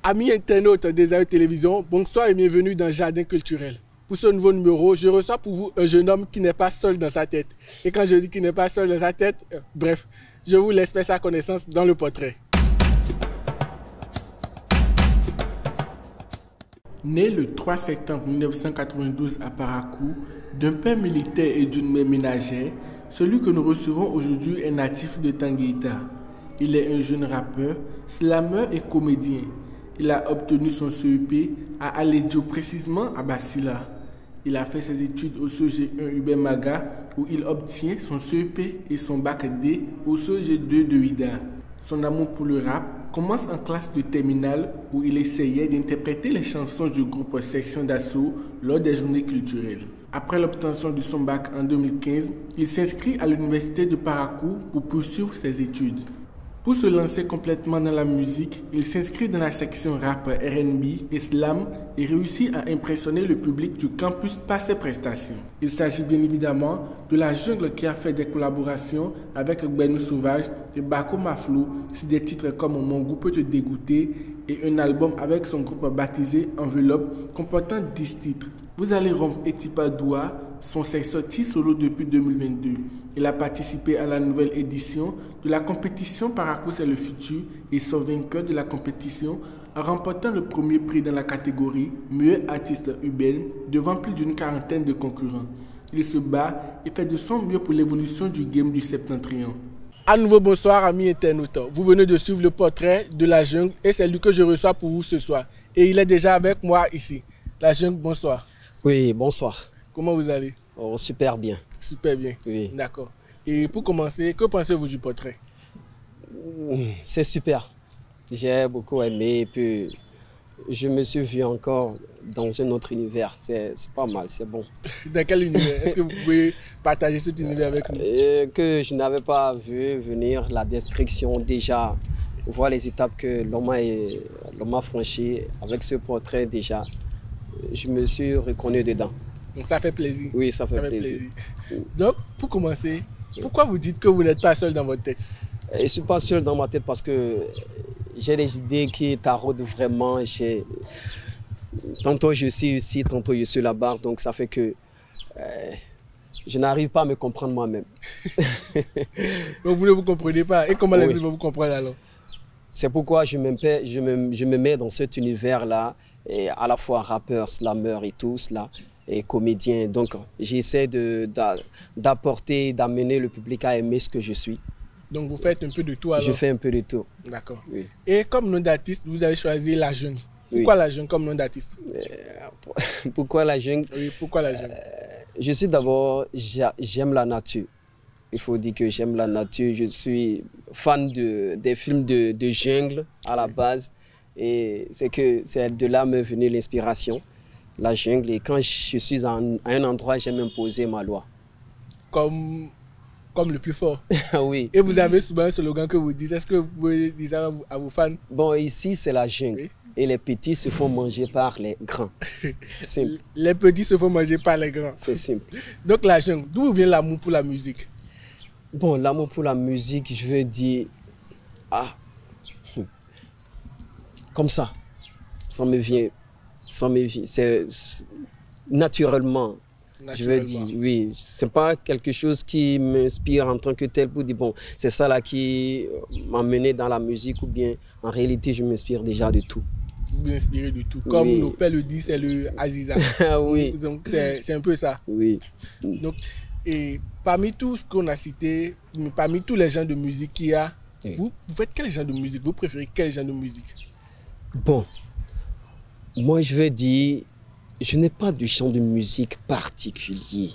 Amis internautes des AE Télévision, bonsoir et bienvenue dans Jardin Culturel. Pour ce nouveau numéro, je reçois pour vous un jeune homme qui n'est pas seul dans sa tête. Et quand je dis qu'il n'est pas seul dans sa tête, bref, je vous laisse faire sa connaissance dans le portrait. Né le 3 septembre 1992 à Parakou, d'un père militaire et d'une mère ménagère, celui que nous recevons aujourd'hui est natif de Tanguita. Il est un jeune rappeur, slameur et comédien. Il a obtenu son CEP à Aledio, précisément à Basila. Il a fait ses études au CEG1 Hubert Maga, où il obtient son CEP et son bac D au CEG2 de Ouidah. Son amour pour le rap commence en classe de terminale où il essayait d'interpréter les chansons du groupe Section d'Assaut lors des journées culturelles. Après l'obtention de son bac en 2015, il s'inscrit à l'université de Parakou pour poursuivre ses études. Pour se lancer complètement dans la musique, il s'inscrit dans la section rap R&B et slam et réussit à impressionner le public du campus par ses prestations. Il s'agit bien évidemment de La Jungle qui a fait des collaborations avec Benou Sauvage et Bako Maflou sur des titres comme Mon goût peut te dégoûter et un album avec son groupe baptisé Enveloppe comportant 10 titres. Vous allez rompre et Tipadoua sont ses sorties solo depuis 2022. Il a participé à la nouvelle édition de la compétition Parakou c'est le futur et sort vainqueur de la compétition en remportant le premier prix dans la catégorie meilleur artiste urbain devant plus d'une quarantaine de concurrents. Il se bat et fait de son mieux pour l'évolution du game du Septentrion. À nouveau bonsoir amis internautes. Vous venez de suivre le portrait de La Jungle et c'est lui que je reçois pour vous ce soir. Et il est déjà avec moi ici. La Jungle, bonsoir. Oui, bonsoir. Comment vous allez? Oh, super bien. Super bien. Oui. D'accord. Et pour commencer, que pensez-vous du portrait? C'est super. J'ai beaucoup aimé et puis je me suis vu encore dans un autre univers. C'est pas mal, c'est bon. Dans quel univers? Est-ce que vous pouvez partager cet univers avec nous? Que je n'avais pas vu venir la description déjà. Voir les étapes que l'homme a franchies avec ce portrait déjà. Je me suis reconnu dedans. Donc ça fait plaisir. Oui, ça fait plaisir. Donc, pour commencer, pourquoi vous dites que vous n'êtes pas seul dans votre tête? Je ne suis pas seul dans ma tête parce que j'ai des idées qui taraudent vraiment. Tantôt je suis ici, tantôt je suis là-bas. Donc ça fait que je n'arrive pas à me comprendre moi-même. Donc vous ne vous comprenez pas. Et comment les autres vont vous comprendre alors? C'est pourquoi je me mets dans cet univers-là, et à la fois rappeur, slammer et tout cela, et comédien. Donc j'essaie d'apporter, d'amener le public à aimer ce que je suis. Donc vous faites un peu de tout alors? Je fais un peu de tout. D'accord. Oui. Et comme nom d'artiste, vous avez choisi La Jungle. Pourquoi La Jungle comme nom d'artiste? Pourquoi La Jungle? Oui, pourquoi La Jungle? Je suis d'abord, j'aime la nature. Il faut dire que j'aime la nature. Je suis fan des films de jungle à la base. Et c'est de là m'est venue l'inspiration, la jungle. Et quand je suis à un endroit, j'aime imposer ma loi. Comme le plus fort. Oui. Et vous avez souvent un slogan que vous dites. Est-ce que vous pouvez dire ça à vos fans? Bon, ici, c'est la jungle. Oui. Et les petits se font manger par les grands. Simple. Les petits se font manger par les grands. C'est simple. Donc la jungle, d'où vient l'amour pour la musique? Bon, l'amour pour la musique, je veux dire, comme ça me vient, c'est naturellement, je veux dire, oui, c'est pas quelque chose qui m'inspire en tant que tel pour dire, bon, c'est ça là qui m'a mené dans la musique ou bien, en réalité, je m'inspire déjà de tout. Vous vous inspirez de tout, comme nos pères le disent, c'est le Aziza. Oui. Donc c'est un peu ça. Oui. Donc, et parmi tout ce qu'on a cité, parmi tous les genres de musique qu'il y a, oui. Vous faites quel genre de musique? Vous préférez quel genre de musique? Bon, moi je veux dire, je n'ai pas de genre de musique particulier.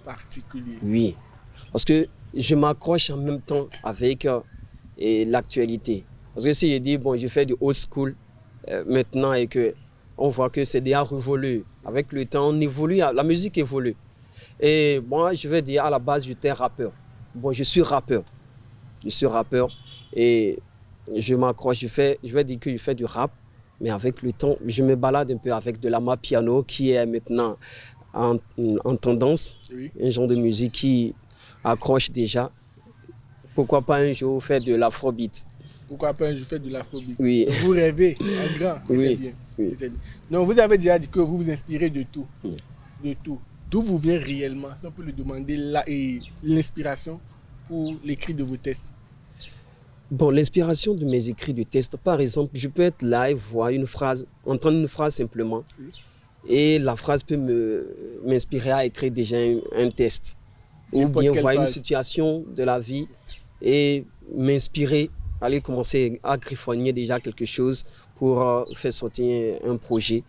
Oui, parce que je m'accroche en même temps avec l'actualité. Parce que si je dis, bon, je fais du old school maintenant et que on voit que c'est déjà révolu. Avec le temps, on évolue, la musique évolue. Et moi, je vais dire, à la base, j'étais rappeur. Bon, je suis rappeur. Je suis rappeur et je m'accroche, je vais dire que je fais du rap, mais avec le temps, je me balade un peu avec de l'amapiano qui est maintenant en tendance, oui. Un genre de musique qui accroche déjà. Pourquoi pas un jour faire de l'afrobeat? Pourquoi pas je fais de l'afrobeat. Oui. Donc, vous rêvez en grand, oui. C'est bien. Oui. Bien. Donc vous avez déjà dit que vous vous inspirez de tout. Oui. De tout. D'où vous vient réellement, si on peut le demander, l'inspiration pour l'écrit de vos textes? Bon, l'inspiration de mes écrits de texte, par exemple, je peux être là et voir une phrase, entendre une phrase simplement, oui. Et la phrase peut m'inspirer à écrire déjà un texte. Ou bien voir une situation de la vie et m'inspirer, aller commencer à griffonner déjà quelque chose pour faire sortir un projet.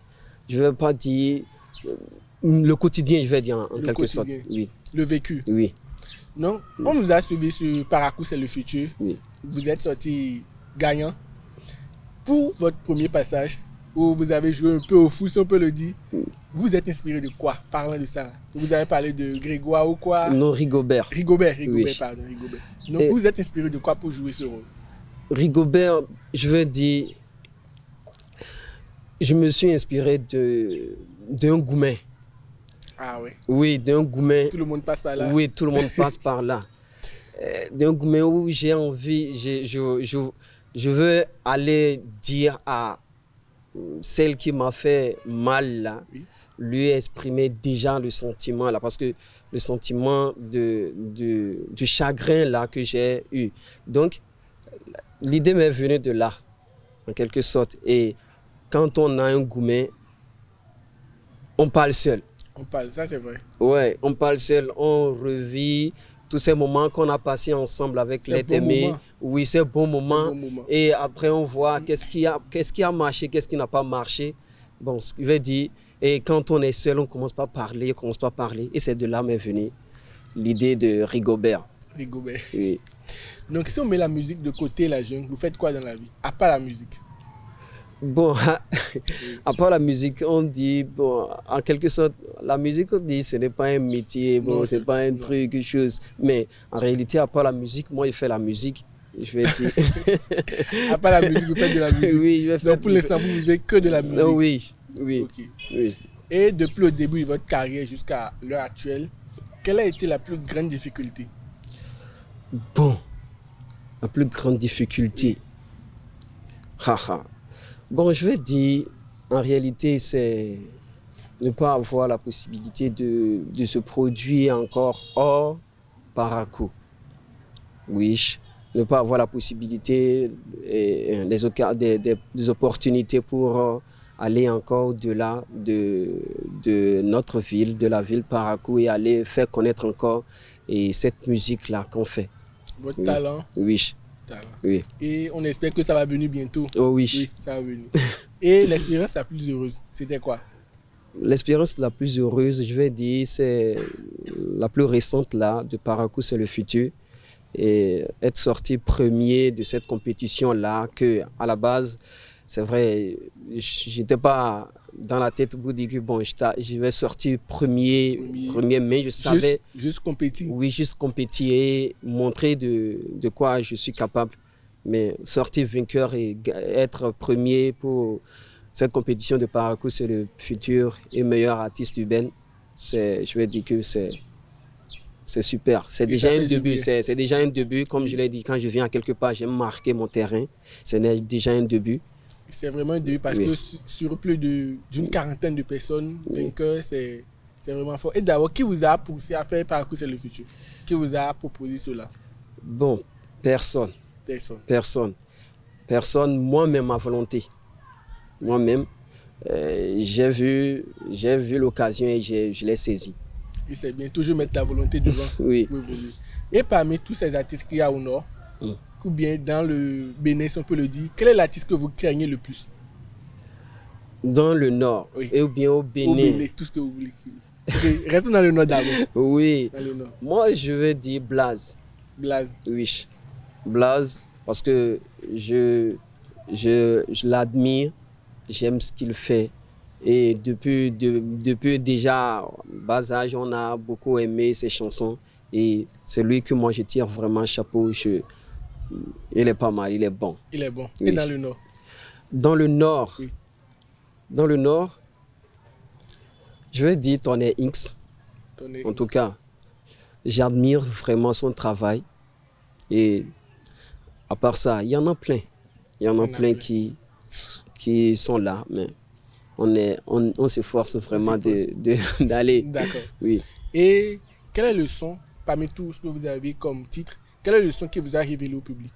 Je ne vais pas dire le quotidien, je vais dire en quelque sorte. Oui. Le vécu. Oui. Non, on nous a suivi sur Parakou, c'est le futur. Oui. Vous êtes sorti gagnant. Pour votre premier passage, où vous avez joué un peu au foot, si on peut le dire, vous êtes inspiré de quoi? Parlant de ça. Vous avez parlé de Grégoire ou quoi? Non, Rigobert. Rigobert, oui. Pardon, Rigobert. Donc vous êtes inspiré de quoi pour jouer ce rôle? Rigobert, je vais dire, je me suis inspiré d'un Goumen. Ah oui? Oui, d'un Goumen. Tout le monde passe par là? Oui, tout le monde passe par là. D'un Goumen où j'ai envie, je veux aller dire à celle qui m'a fait mal là, oui. Lui exprimer déjà le sentiment là, parce que le sentiment du chagrin là que j'ai eu. Donc, l'idée m'est venue de là, en quelque sorte. Et quand on a un Goumen, on parle seul. On parle, ça c'est vrai. Ouais, on parle seul, on revit tous ces moments qu'on a passés ensemble avec l'être aimé. Oui, c'est bon moment. Et après, on voit qu'est-ce qui a marché, qu'est-ce qui n'a pas marché. Bon, ce qui veut dire, et quand on est seul, on commence pas à parler, Et c'est de là m'est venue l'idée de Rigobert. Rigobert. Oui. Donc, si on met la musique de côté, la jungle, vous faites quoi dans la vie, à part la musique? Bon, à part la musique, on dit, bon, en quelque sorte, la musique, on dit, ce n'est pas un métier, bon, c'est pas un truc, quelque chose. Mais en réalité, à part la musique, moi, je fais la musique, je vais dire. À part la musique, vous faites de la musique? Oui, je vais faire. Donc, pour l'instant, vous ne vivez que de la musique? Oui, oui. Okay. Oui. Et depuis le début de votre carrière jusqu'à l'heure actuelle, quelle a été la plus grande difficulté? Bon, la plus grande difficulté. Haha. Bon, je vais dire, en réalité, c'est ne pas avoir la possibilité de se produire encore hors Parakou. Oui, ne pas avoir la possibilité et des opportunités pour aller encore au-delà de notre ville, de la ville Parakou, et aller faire connaître encore cette musique-là qu'on fait. Votre talent? Oui. Oui. Et on espère que ça va venir bientôt. Oh oui. Oui, ça va venir. Et l'expérience la plus heureuse, c'était quoi? L'expérience la plus heureuse, je vais dire, c'est la plus récente là, de Parakou, c'est le futur. Et être sorti premier de cette compétition-là, que à la base, c'est vrai, j'étais pas dans la tête pour dire que bon, je vais sortir premier, mais je savais... Juste compétir. Oui, juste compétir et montrer de quoi je suis capable. Mais sortir vainqueur et être premier pour cette compétition de Parakou, c'est le futur et meilleur artiste urbain. Je vais dire que c'est super. C'est déjà un début. C'est déjà un début. Comme je l'ai dit, quand je viens à quelque part, j'aime marquer mon terrain. C'est déjà un début. C'est vraiment un début parce que sur plus d'une quarantaine de personnes, vainqueurs, c'est vraiment fort. Et d'abord, qui vous a poussé à faire Parakou, c'est le futur? Qui vous a proposé cela? Bon, personne. Personne, moi-même, à volonté. Moi-même, j'ai vu l'occasion et je l'ai saisi. Et c'est bien, toujours mettre la volonté devant. Oui. Et parmi tous ces artistes qu'il y a au Nord, ou bien dans le Bénin, si on peut le dire, quel est l'artiste que vous craignez le plus? Dans le Nord, ou bien au Bénin. Au Bénin, tout ce que vous voulez. Restons dans le Nord d'abord. Oui. Dans le Nord. Moi, je vais dire Blaze. Blaze. Oui. Blaze, parce que je l'admire, j'aime ce qu'il fait. Et depuis déjà bas âge, on a beaucoup aimé ses chansons. Et c'est lui que moi je tire vraiment chapeau. Il est pas mal, il est bon. Il est bon. Oui. Et dans le Nord? Dans le Nord, dans le Nord, je vais dire Tonnerre Inks. En tout cas, j'admire vraiment son travail. Et à part ça, il y en a plein. Il y en a plein qui sont là, mais on s'efforce vraiment d'aller. D'accord. Oui. Et quelle est le son, parmi tout ce que vous avez comme titre, quel est le son qui vous a révélé au public?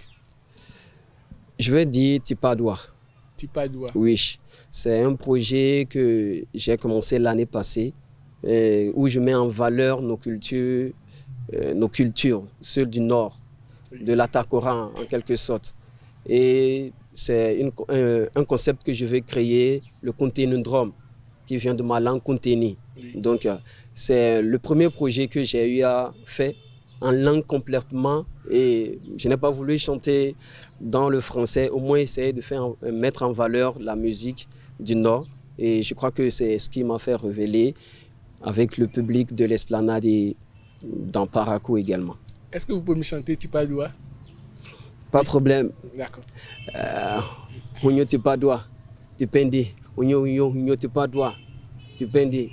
Je vais dire Tipadoua. Tipadoua. Oui, c'est un projet que j'ai commencé l'année passée, où je mets en valeur nos cultures, celles du Nord, de l'Atakora en quelque sorte. Et c'est un concept que je vais créer, le Kontenundrom, qui vient de ma langue Konteni. Donc, c'est le premier projet que j'ai eu à faire en langue complètement. Et je n'ai pas voulu chanter dans le français, au moins essayer de mettre en valeur la musique du Nord. Et je crois que c'est ce qui m'a fait révéler avec le public de l'Esplanade et dans Parakou également. Est-ce que vous pouvez me chanter Tipadoua? Pas de problème. D'accord. Unyo Tipadoua, Tipendi, Unyo Tipadoua, Tipendi,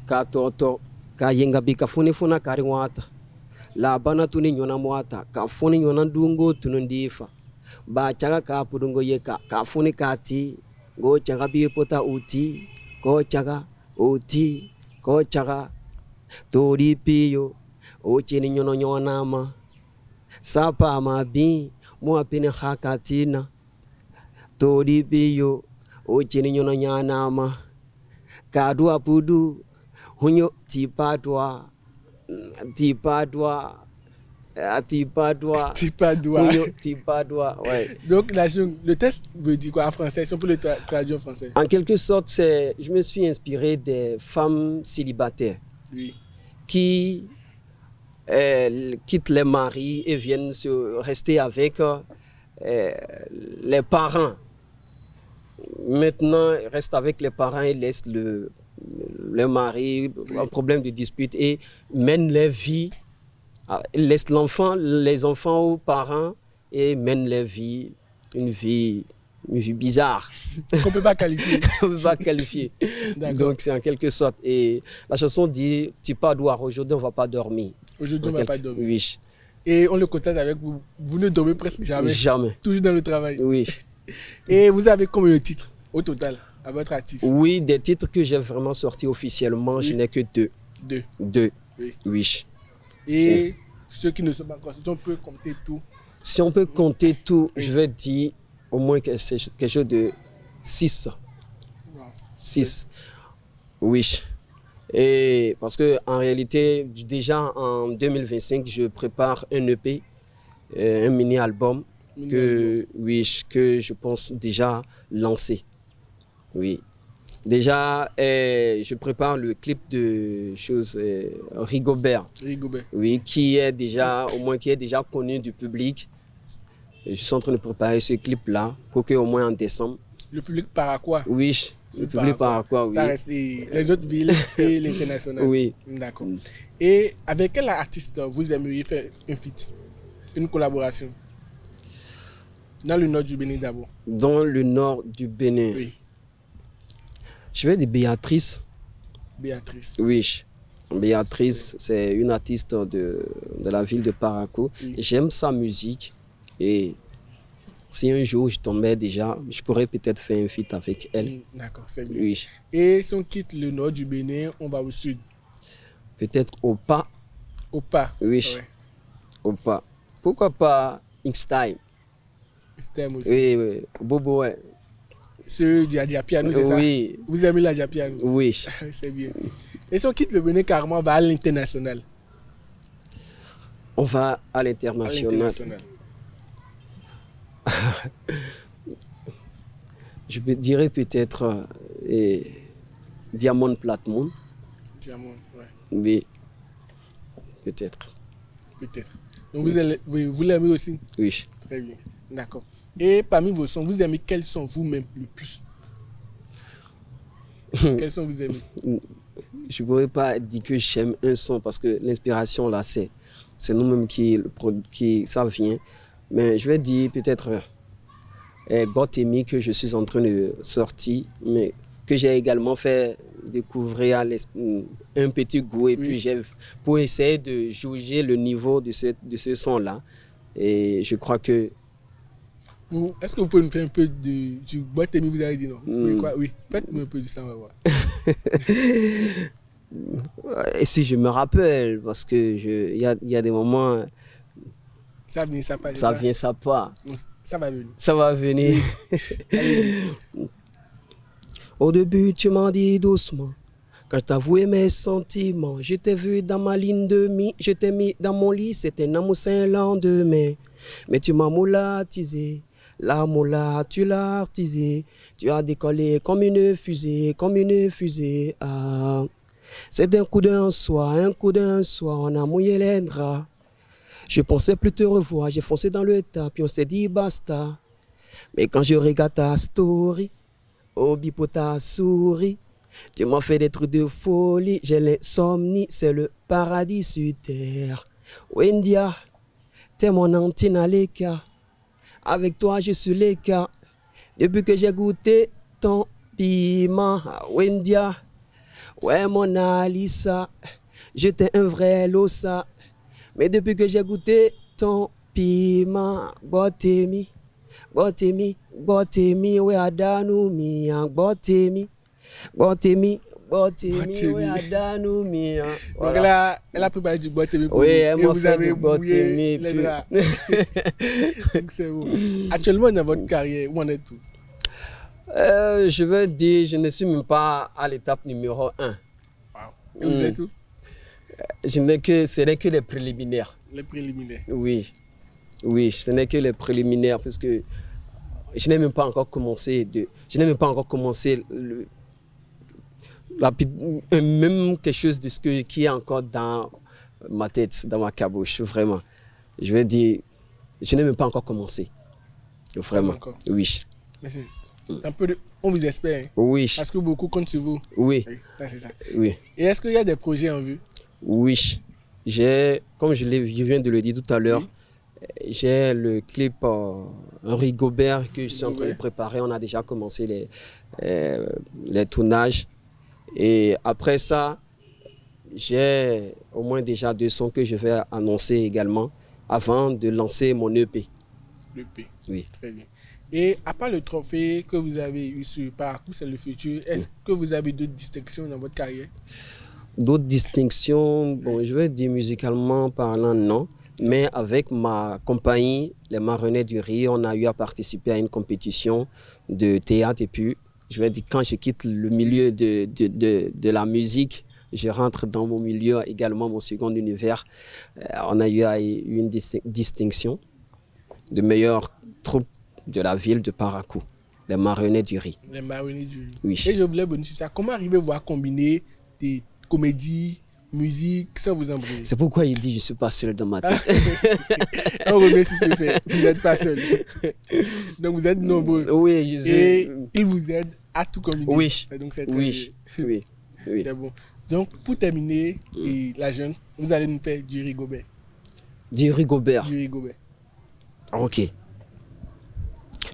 Ka Toto, Ka Yengabi, Ka Funifuna Kariwata, La Bana Tuni Nyona Mwata, Ka Funi Nyona Dungo Tunundifa, Ba Chaga Ka Pudungo Yeka, Ka Funi Kati, Go Chagabi Pota Uti, Go Chaga, Uti, Go Chaga, Tori Pio, Ochini Nyono Nyonama. Sapa mabi mua pene hakatina tori biyo ochini nyono nyanama kadua pudu hunyo tipadwa ouais. Donc le texte veut dire quoi en français? Si on peut le traduire en français. En quelque sorte, je me suis inspiré des femmes célibataires qui quittent les maris et viennent rester avec les parents. Maintenant, ils restent avec les parents et laissent le mari, un problème de dispute et mènent leur vie. Ils laissent les enfants aux parents et mènent leur vie, une vie bizarre. Qu'on ne peut pas qualifier. On ne peut pas qualifier. Donc c'est en quelque sorte. Et la chanson dit Tipadoua, aujourd'hui on ne va pas dormir. Aujourd'hui, on ne va pas dormir. Oui. Et on le constate avec vous. Vous ne dormez presque jamais. Jamais. Toujours dans le travail. Oui. Et vous avez combien de titres au total à votre actif? Oui, des titres que j'ai vraiment sortis officiellement, je n'ai que deux. Deux. Oui. Et ceux qui ne sont pas encore, si on peut compter tout. Si on peut compter tout, je vais dire au moins quelque chose de 6. 6. Oui. Et parce qu'en réalité, déjà en 2025, je prépare un EP, un mini-album que je pense déjà lancer. Oui. Déjà, je prépare le clip de Rigobert. Oui, qui est déjà connu du public. Je suis en train de préparer ce clip-là pour qu'au moins en décembre. Le public paraquois? Oui. Le public paraquois, oui. Ça reste les autres villes et l'international. Oui. D'accord. Et avec quel artiste vous aimeriez faire un feat, une collaboration? Dans le nord du Bénin d'abord. Dans le nord du Bénin. Oui. Je vais dire Béatrice. Béatrice. Oui. Béatrice, c'est une artiste de la ville de Parakou. Oui. J'aime sa musique et si un jour je tombais déjà, je pourrais peut-être faire un feat avec elle. D'accord, c'est bien. Oui. Et si on quitte le nord du Bénin, on va au sud? Peut-être Opa. Opa? Oui. Ouais. Opa. Pourquoi pas X-Time? X-Time aussi? Oui. Bobo, ouais. Ceux du Adjapiano, c'est ça? Oui. Vous aimez l'Adjapiano? Oui. C'est bien. Et si on quitte le Bénin carrément, on va à l'international? On va à l'international. Je dirais peut-être Diamond Platnumz. Diamond, ouais. Oui, peut-être. Peut-être. Donc vous l'aimez aussi? Oui. Très bien, d'accord. Et parmi vos sons, vous aimez quels sont vous-même le plus? Quels sons vous aimez? Je ne pourrais pas dire que j'aime un son parce que l'inspiration là, c'est nous-mêmes qui ça vient. Mais je vais dire peut-être Gotemi que je suis en train de sortir, mais que j'ai également fait découvrir un petit goût et puis pour essayer de juger le niveau de ce son-là. Et je crois que Est-ce que vous pouvez nous faire un peu du Boîte-Témi? Vous avez dit non. Mais quoi? Oui, faites-nous un peu du ça, on va voir. Et si je me rappelle, parce que il y a des moments... Ça vient, ça part. Ça vient, ça part. Ça va venir. Ça va venir. Au début, tu m'as dit doucement. Quand je t'avouais mes sentiments, je t'ai vu dans ma ligne de mie, je t'ai mis dans mon lit, c'était un amour saint lendemain. Mais tu m'as moulatisé, la moula, tu l'as artisé, tu as décollé comme une fusée, comme une fusée. Ah. C'est un coup d'un soir, on a mouillé les draps. Je pensais plus te revoir, j'ai foncé dans le tas, puis on s'est dit basta. Mais quand je regarde ta story, oh bipo ta souris, tu m'as fait des trucs de folie, j'ai l'insomnie, c'est le paradis sur terre. Wendia, t'es mon antenne à l'écart, avec toi je suis l'écart. Depuis que j'ai goûté ton piment, Wendia, ouais mon Alissa, j'étais un vrai losa. Mais depuis que j'ai goûté ton piment, Boîte-Témi, Boîte-Témi, Boîte-Témi, ouais adanu mi, Boîte-Témi, Boîte-Témi, Boîte-Témi, ouais adanu mi. Donc là, elle a préparé du Boîte-Témi pour oui, vous. elle m'a fait du Boîte-Témi. Donc c'est bon. Actuellement dans votre carrière, où en êtes-vous? Je veux dire, je ne suis même pas à l'étape numéro 1. Wow. Et vous êtes où? Ce n'est que les préliminaires. Les préliminaires? Oui, oui, ce n'est que les préliminaires parce que je n'ai même pas encore commencé même quelque chose de ce qui est encore dans ma tête, dans ma caboche, vraiment. Je veux dire, je n'ai même pas encore commencé. Vraiment. Encore. Oui. Mais c'est un peu de... On vous espère. Hein? Oui. Parce que beaucoup comptent sur vous. Oui. Ça, c'est ça. Oui. Et est-ce qu'il y a des projets en vue? Oui. Comme je viens de le dire tout à l'heure, oui. J'ai le clip Henri Gobert que je suis en train de préparer. On a déjà commencé les tournages. Et après ça, j'ai au moins déjà 2 sons que je vais annoncer également avant de lancer mon EP. L'EP? Oui. Très bien. Et à part le trophée que vous avez eu sur Parcours, c'est le futur, est-ce que vous avez d'autres distinctions dans votre carrière? D'autres distinctions, bon, je vais dire musicalement parlant, non. Mais avec ma compagnie, les Marionnettes du Riz, on a eu à participer à une compétition de théâtre. Et puis, je vais dire, quand je quitte le milieu de la musique, je rentre dans mon milieu également, mon second univers. On a eu une distinction de meilleure troupe de la ville de Parakou, les Marionnettes du Riz. Les Marionnettes du Riz. Oui. Et je voulais bonner sur ça. Comment arrivez-vous à combiner des comédies, musique, ça vous embrouille? C'est pourquoi il dit je ne suis pas seul dans ma tête. On remercie ce fait. Vous n'êtes pas seul. Donc vous êtes nombreux. Oui, et il vous aide à tout combiner. Oui. Donc c'est oui. Oui. C'est bon. Donc pour terminer, la jeune, vous allez nous faire du Rigobert. Du Rigobert. Du Rigobert. Ok.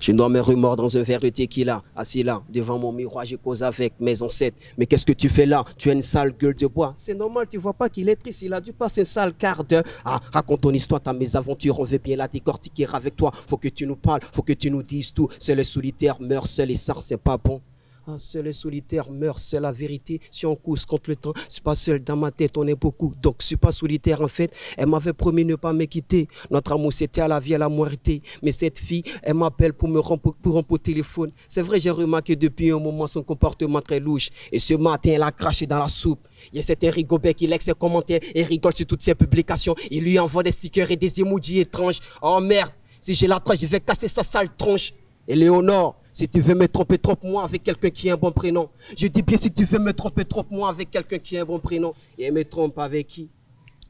Je dois me remordre dans un verre de tequila, assis là, devant mon miroir, je cause avec mes ancêtres. Mais qu'est-ce que tu fais là? Tu as une sale gueule de bois. C'est normal, tu vois pas qu'il est triste, il a dû passer un sale quart d'heure. Ah, raconte ton histoire, ta mésaventures, on veut bien la décortiquer avec toi. Faut que tu nous parles, faut que tu nous dises tout. Seul les solitaires meurt, seul et ça, c'est pas bon. Ah, seul et solitaire meurt, c'est la vérité. Si on course contre le temps, je suis pas seul dans ma tête, on est beaucoup. Donc je suis pas solitaire en fait. Elle m'avait promis ne pas me quitter. Notre amour c'était à la vie, à la moralité. Mais cette fille, elle m'appelle pour me rompre au téléphone. C'est vrai, j'ai remarqué depuis un moment son comportement très louche. Et ce matin, elle a craché dans la soupe. Il y a cet Henri Gobert qui like ses commentaires et rigole sur toutes ses publications. Il lui envoie des stickers et des emojis étranges. Oh merde, si j'ai la trace, je vais casser sa sale tronche. Et Léonore, si tu veux me tromper, trompe-moi avec quelqu'un qui a un bon prénom. Je dis bien, si tu veux me tromper, trompe-moi avec quelqu'un qui a un bon prénom. Et elle me trompe avec qui?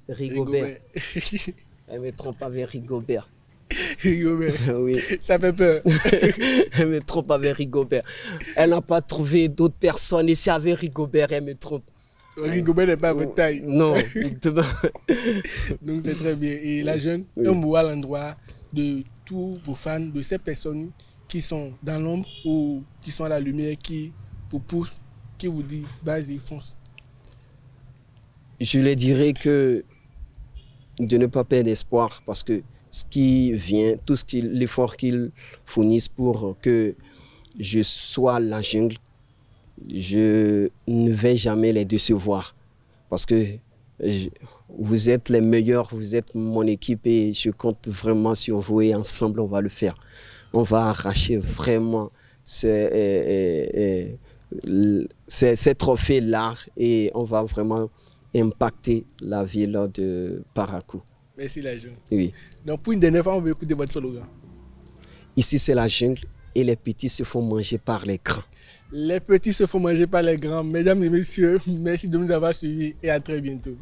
Rigobert. Elle me trompe avec Rigobert. Rigobert. Oui. Ça fait peur. Elle me trompe avec Rigobert. Elle n'a pas trouvé d'autres personnes. Et c'est avec Rigobert, elle me trompe. Rigobert n'est pas à votre taille. Non. Donc c'est très bien. Et la jeune, un mot à l'endroit de tous vos fans, de ces personnes qui sont dans l'ombre ou qui sont à la lumière, qui vous poussent, qui vous disent vas-y, fonce. Je leur dirais que de ne pas perdre espoir parce que ce qui vient, tout l'effort qu'ils fournissent pour que je sois la jungle, je ne vais jamais les décevoir. Parce que vous êtes les meilleurs, vous êtes mon équipe et je compte vraiment sur vous et ensemble on va le faire. On va arracher vraiment ces trophées-là et on va vraiment impacter la ville de Parakou. Merci la jungle. Oui. Donc pour une dernière fois, on veut écouter votre slogan. Ici c'est la jungle et les petits se font manger par les grands. Les petits se font manger par les grands. Mesdames et messieurs, merci de nous avoir suivis et à très bientôt.